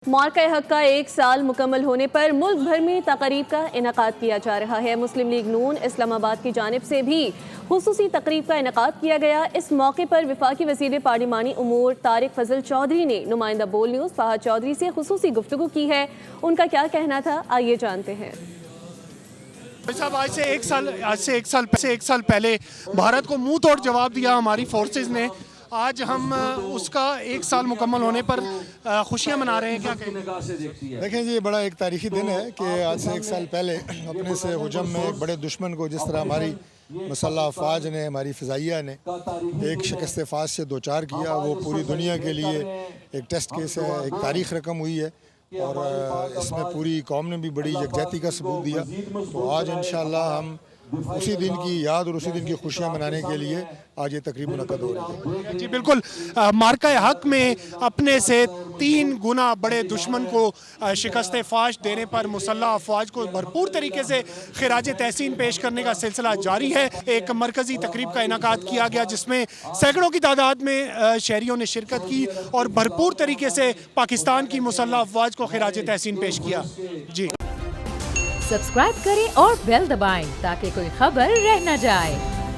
मार्का हक का एक साल मुकम्मल होने पर मुल्क भर में तकरीब का इनेकाद किया जा रहा है। मुस्लिम लीग नून इस्लामाबाद की जानिब से भी खुसूसी तकरीब का इनेकाद किया गया। इस मौके पर वफाकी वज़ीर पार्लिमानी उमूर तारिक फजल चौधरी ने नुमाइंदा बोल न्यूज़ फहद चौधरी से खुसूसी गुफ्तगू की है। उनका क्या कहना था, आइए जानते हैं। साहब, आज से एक साल पहले भारत को मुंह तोड़ जवाब दिया हमारी फोर्सेस ने। आज हम उसका एक साल मुकम्मल होने पर खुशियां मना रहे हैं। क्या कहें? देखें जी, ये बड़ा एक तारीखी दिन है कि आज से एक साल पहले अपने से हुजम में एक बड़े दुश्मन को जिस तरह हमारी मुसल्लह अफवाज ने, हमारी फ़िज़ाइया ने एक शिकस्त फाज से दो चार किया, वो पूरी दुनिया के लिए एक टेस्ट केस है, एक तारीख़ रकम हुई है और इसमें पूरी कौम ने भी बड़ी यकजहती का सबूत दिया। तो आज इंशाअल्लाह हम उसी दिन की याद और उसी दिन की खुशियां मनाने के लिए आज ये तकरीब मुनक़्क़द हो रही है। जी बिल्कुल, मार्का हक में अपने से 3 गुना बड़े दुश्मन को शिकस्त फाश देने पर मुसल्लह अफवाज को भरपूर तरीके से खिराज तहसीन पेश करने का सिलसिला जारी है। एक मरकज़ी तकरीब का इनेकाद किया गया जिसमें सैकड़ों की तादाद में शहरियों ने शिरकत की और भरपूर तरीके से पाकिस्तान की मुसल्लह अफवाज को खिराज तहसीन पेश किया। जी सब्सक्राइब करें और बेल दबाएं ताकि कोई खबर रह न जाए।